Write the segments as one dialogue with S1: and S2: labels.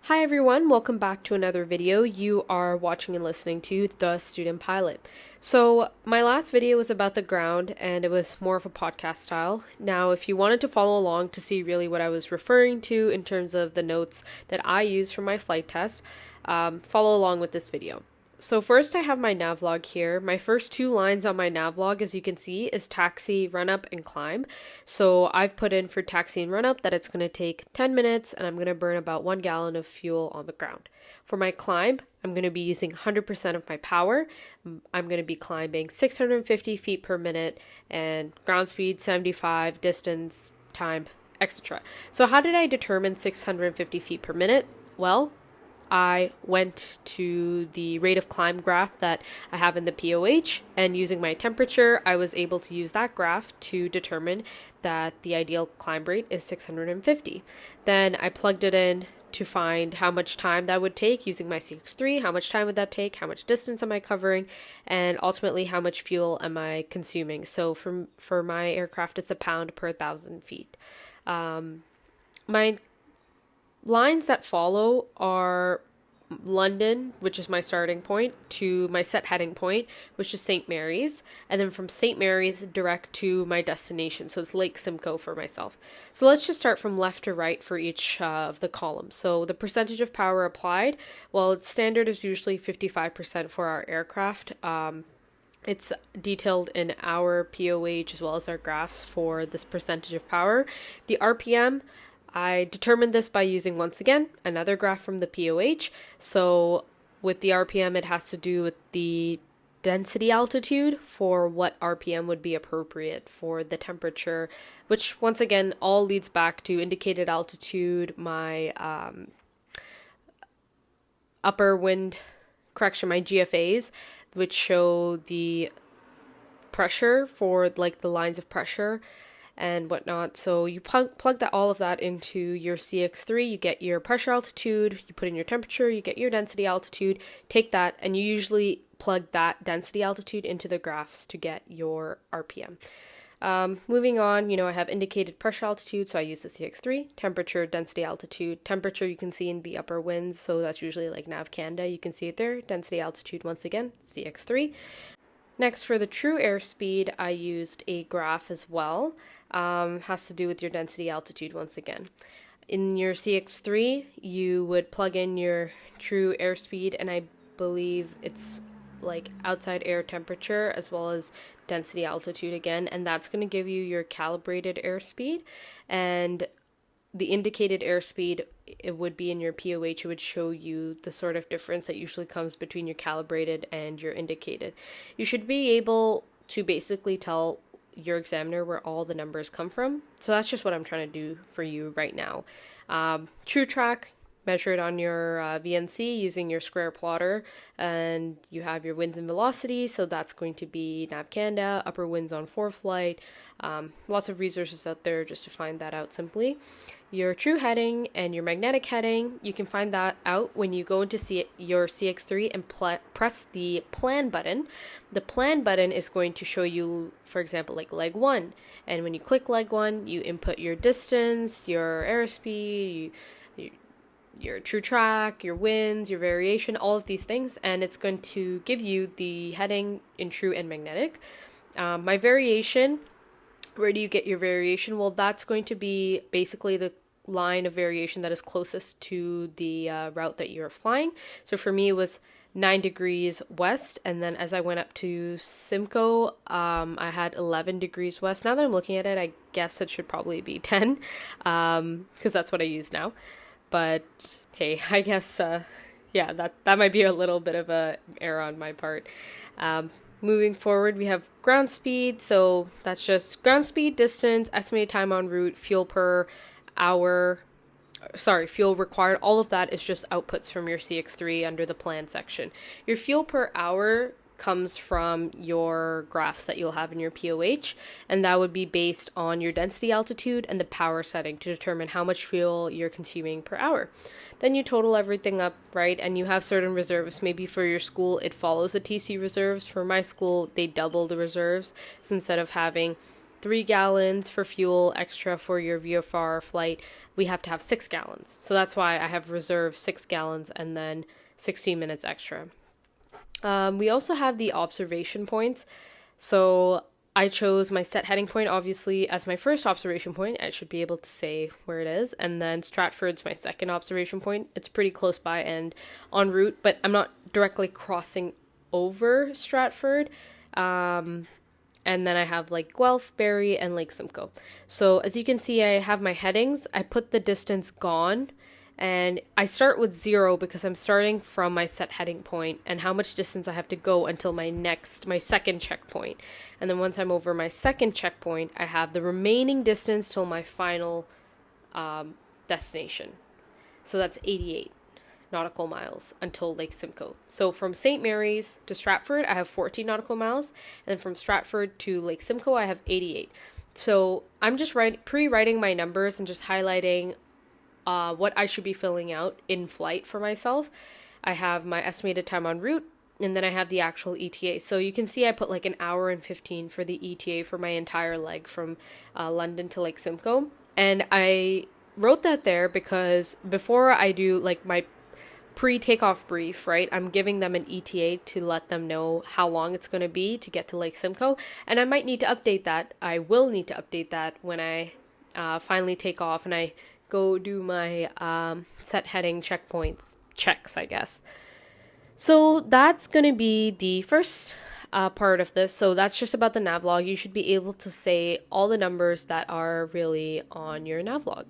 S1: Hi everyone, welcome back to another video. You are watching and listening to The Student Pilot. So my last video was about the ground and it was more of a podcast style. Now, if you wanted to follow along to see really what I was referring to in terms of the notes that I use for my flight test, follow along with this video. So first I have my Navlog here. My first two lines on my Navlog, as you can see, is taxi, run up, and climb. So I've put in for taxi and run up that it's going to take 10 minutes and I'm going to burn about 1 gallon of fuel on the ground. For my climb, I'm going to be using 100% of my power. I'm going to be climbing 650 feet per minute and ground speed 75, distance, time, etc. So how did I determine 650 feet per minute? Well, I went to the rate of climb graph that I have in the POH, and using my temperature, I was able to use that graph to determine that the ideal climb rate is 650. Then I plugged it in to find how much time that would take using my CX3, how much time would that take, how much distance am I covering, and ultimately how much fuel am I consuming. So for my aircraft, it's a pound per 1,000 feet. My lines that follow are London, which is my starting point, to my set heading point, which is St. Mary's, and then from St. Mary's direct to my destination. So it's Lake Simcoe for myself. So let's just start from left to right for each of the columns. So the percentage of power applied, well, its standard is usually 55% for our aircraft. It's detailed in our POH as well as our graphs for this percentage of power. The RPM, I determined this by using, once again, another graph from the POH. So with the RPM, it has to do with the density altitude for what RPM would be appropriate for the temperature, which once again all leads back to indicated altitude, my upper wind, correction, my GFAs, which show the pressure for like the lines of pressure and whatnot. So you plug all of that into your CX3, you get your pressure altitude, you put in your temperature, you get your density altitude, take that, and you usually plug that density altitude into the graphs to get your RPM. Moving on, I have indicated pressure altitude, so I use the CX3, temperature, density altitude. Temperature you can see in the upper winds, so that's usually like Nav Canada, you can see it there. Density altitude, once again, CX3. Next, for the true airspeed, I used a graph as well. Has to do with your density altitude once again. In your CX3, you would plug in your true airspeed, and I believe it's like outside air temperature as well as density altitude again, and that's going to give you your calibrated airspeed. And the indicated airspeed, it would be in your POH, it would show you the sort of difference that usually comes between your calibrated and your indicated. You should be able to basically tell your examiner where all the numbers come from. So that's just what I'm trying to do for you right now. True track, measure it on your VNC using your square plotter, and you have your winds and velocity, so that's going to be Nav Canada, upper winds on ForeFlight. Lots of resources out there just to find that out simply. Your true heading and your magnetic heading, you can find that out when you go into your CX3 and press the plan button. The plan button is going to show you, for example, like leg 1, and when you click leg 1, you input your distance, your airspeed, your true track, your winds, your variation, all of these things, and it's going to give you the heading in true and magnetic. My variation, where do you get your variation? Well, that's going to be basically the line of variation that is closest to the route that you're flying. So for me, it was 9 degrees west, and then as I went up to Simcoe, I had 11 degrees west. Now that I'm looking at it, I guess it should probably be 10, because that's what I use now. But hey, I guess, yeah, that might be a little bit of a error on my part. Moving forward, we have ground speed. So that's just ground speed, distance, estimated time en route, fuel per hour, fuel required. All of that is just outputs from your CX3 under the plan section. Your fuel per hour comes from your graphs that you'll have in your POH, and that would be based on your density altitude and the power setting to determine how much fuel you're consuming per hour. Then you total everything up, right? And you have certain reserves. Maybe for your school, it follows the TC reserves. For my school, they double the reserves. So instead of having 3 gallons for fuel extra for your VFR flight, we have to have 6 gallons. So that's why I have reserved 6 gallons and then 16 minutes extra. We also have the observation points. So I chose my set heading point, obviously, as my first observation point. I should be able to say where it is. And then Stratford's my second observation point. It's pretty close by and en route, but I'm not directly crossing over Stratford. And then I have like Guelph, Barrie, and Lake Simcoe. So as you can see, I have my headings. I put the distance gone. And I start with 0 because I'm starting from my set heading point and how much distance I have to go until my second checkpoint. And then once I'm over my second checkpoint, I have the remaining distance till my final destination. So that's 88 nautical miles until Lake Simcoe. So from St. Mary's to Stratford, I have 14 nautical miles. And then from Stratford to Lake Simcoe, I have 88. So I'm just pre-writing my numbers and just highlighting what I should be filling out in flight for myself. I have my estimated time en route, and then I have the actual ETA. So you can see I put like an hour and 15 for the ETA for my entire leg from London to Lake Simcoe. And I wrote that there because before I do like my pre-takeoff brief, right, I'm giving them an ETA to let them know how long it's going to be to get to Lake Simcoe. And I might need to update that. I will need to update that when I finally take off and I go do my set heading checks, I guess. So that's going to be the first part of this. So that's just about the Navlog. You should be able to say all the numbers that are really on your Navlog.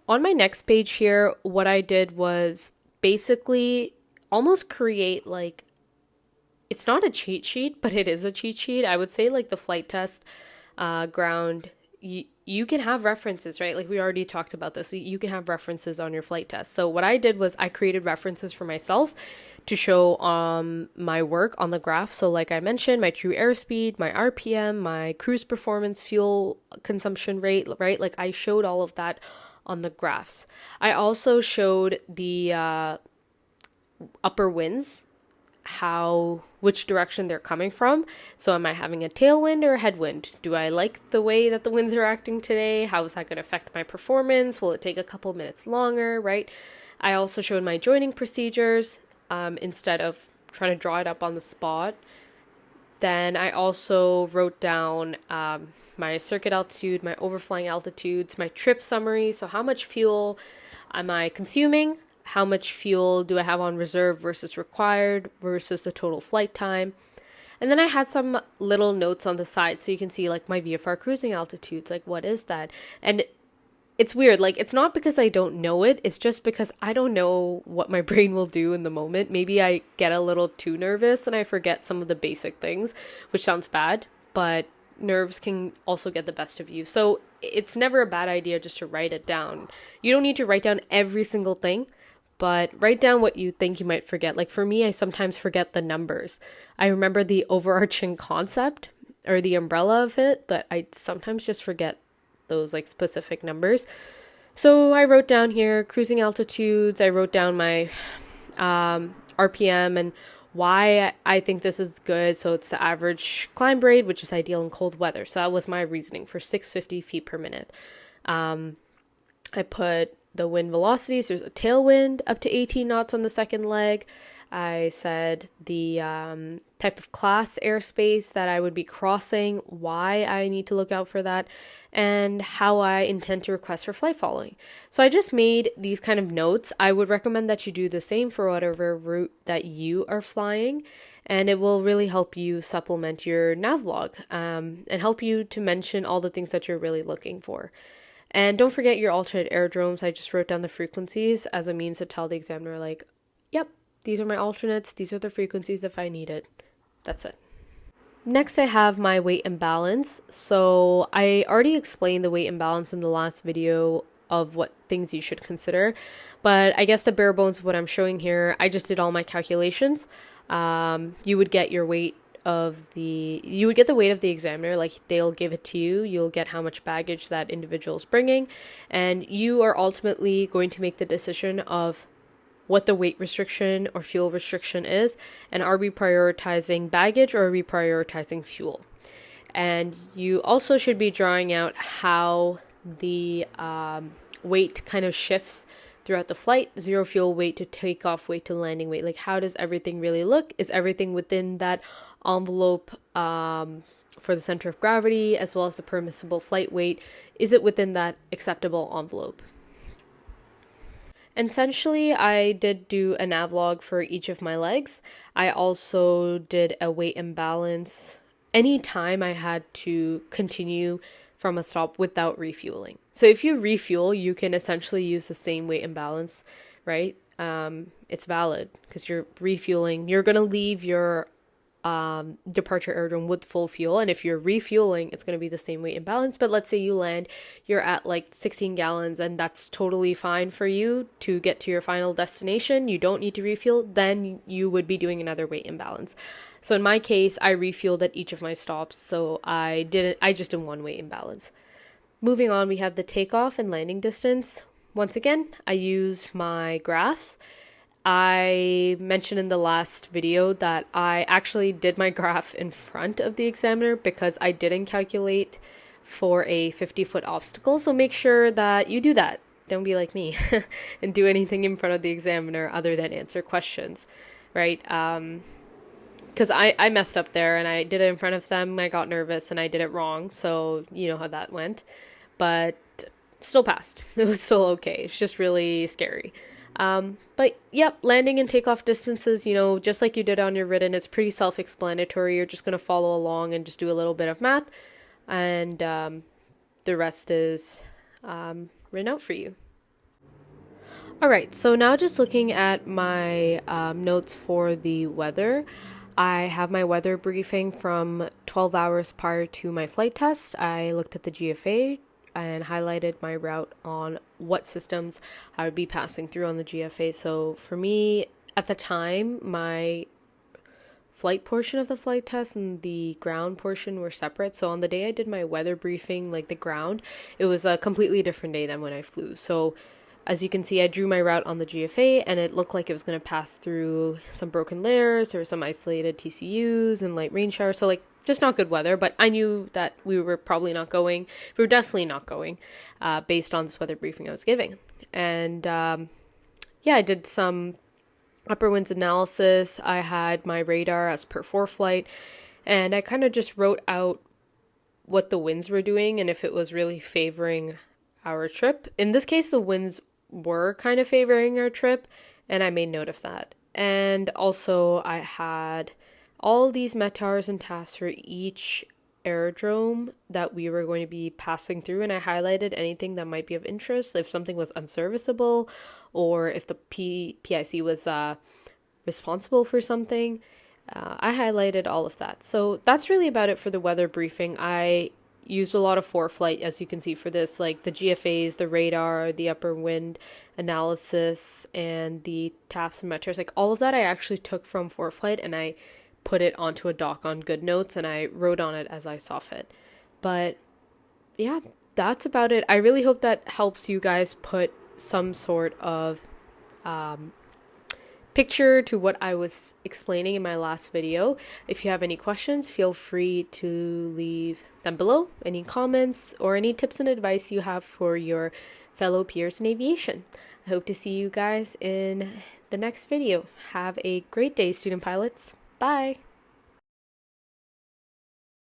S1: On my next page here, what I did was basically almost create like, it's not a cheat sheet, but it is a cheat sheet. I would say like the flight test, ground, you can have references, right? Like we already talked about this. You can have references on your flight test. So what I did was I created references for myself to show my work on the graph. So like I mentioned, my true airspeed, my RPM, my cruise performance, fuel consumption rate, right? Like I showed all of that on the graphs. I also showed the upper winds, which direction they're coming from. So am I having a tailwind or a headwind? Do I like the way that the winds are acting today? How is that going to affect my performance? Will it take a couple minutes longer, right? I also showed my joining procedures instead of trying to draw it up on the spot. Then I also wrote down my circuit altitude, my overflying altitudes, my trip summary. So how much fuel am I consuming? How much fuel do I have on reserve versus required versus the total flight time? And then I had some little notes on the side so you can see like my VFR cruising altitudes, like what is that? And it's weird, like it's not because I don't know it, it's just because I don't know what my brain will do in the moment. Maybe I get a little too nervous and I forget some of the basic things, which sounds bad, but nerves can also get the best of you. So it's never a bad idea just to write it down. You don't need to write down every single thing, but write down what you think you might forget. Like for me, I sometimes forget the numbers. I remember the overarching concept or the umbrella of it, but I sometimes just forget those like specific numbers. So I wrote down here cruising altitudes. I wrote down my RPM and why I think this is good. So it's the average climb rate, which is ideal in cold weather. So that was my reasoning for 650 feet per minute. I put the wind velocities. There's a tailwind up to 18 knots on the second leg. I said the type of class airspace that I would be crossing, why I need to look out for that, and how I intend to request for flight following. So I just made these kind of notes. I would recommend that you do the same for whatever route that you are flying, and it will really help you supplement your Navlog and help you to mention all the things that you're really looking for. And don't forget your alternate aerodromes. I just wrote down the frequencies as a means to tell the examiner, like, yep, these are my alternates. These are the frequencies if I need it. That's it. Next, I have my weight and balance. So I already explained the weight and balance in the last video of what things you should consider. But I guess the bare bones of what I'm showing here, I just did all my calculations. You would get your weight you would get the weight of the examiner, like they'll give it to you. You'll get how much baggage that individual is bringing, and you are ultimately going to make the decision of what the weight restriction or fuel restriction is, and are we prioritizing baggage or are we prioritizing fuel? And you also should be drawing out how the weight kind of shifts throughout the flight, zero fuel weight to takeoff weight to landing weight. Like, how does everything really look? Is everything within that envelope for the center of gravity, as well as the permissible flight weight? Is it within that acceptable envelope? Essentially, I did do a Navlog for each of my legs. I also did a weight imbalance anytime I had to continue from a stop without refueling. So if you refuel, you can essentially use the same weight imbalance, right? It's valid because you're refueling. You're going to leave your departure aerodrome with full fuel, and if you're refueling, it's going to be the same weight imbalance. But let's say you land, you're at like 16 gallons, and that's totally fine for you to get to your final destination. You don't need to refuel, then you would be doing another weight imbalance. So in my case, I refueled at each of my stops, so I just did one weight imbalance. Moving on, we have the takeoff and landing distance. Once again, I used my graphs. I mentioned in the last video that I actually did my graph in front of the examiner because I didn't calculate for a 50-foot obstacle. So make sure that you do that. Don't be like me and do anything in front of the examiner other than answer questions, right? Because I messed up there and I did it in front of them. I got nervous and I did it wrong. So you know how that went. But still passed. It was still okay. It's just really scary. But yep, landing and takeoff distances, you know, just like you did on your written, it's pretty self-explanatory. You're just going to follow along and just do a little bit of math, and the rest is written out for you. Alright, so now just looking at my notes for the weather. I have my weather briefing from 12 hours prior to my flight test. I looked at the GFA and highlighted my route on what systems I would be passing through on the GFA. So for me, at the time, my flight portion of the flight test and the ground portion were separate. So on the day I did my weather briefing, like the ground, it was a completely different day than when I flew. So as you can see, I drew my route on the GFA and it looked like it was going to pass through some broken layers. There were some isolated TCUs and light rain showers. So like just not good weather, but I knew that we were probably not going. We were definitely not going based on this weather briefing I was giving. And yeah, I did some upper winds analysis. I had my radar as per ForeFlight, and I kind of just wrote out what the winds were doing and if it was really favoring our trip. In this case, the winds were kind of favoring our trip, and I made note of that. And also I had all these METARs and TAFs for each aerodrome that we were going to be passing through, and I highlighted anything that might be of interest, if something was unserviceable or if the PIC was responsible for something. I highlighted all of that. So that's really about it for the weather briefing. I used a lot of ForeFlight, as you can see, for this, like the GFAs, the radar, the upper wind analysis, and the TAFs and METARs. Like all of that I actually took from ForeFlight and I put it onto a doc on GoodNotes and I wrote on it as I saw fit. But yeah, that's about it. I really hope that helps you guys put some sort of picture to what I was explaining in my last video. If you have any questions, feel free to leave them below. Any comments or any tips and advice you have for your fellow peers in aviation. I hope to see you guys in the next video. Have a great day, student pilots. Bye!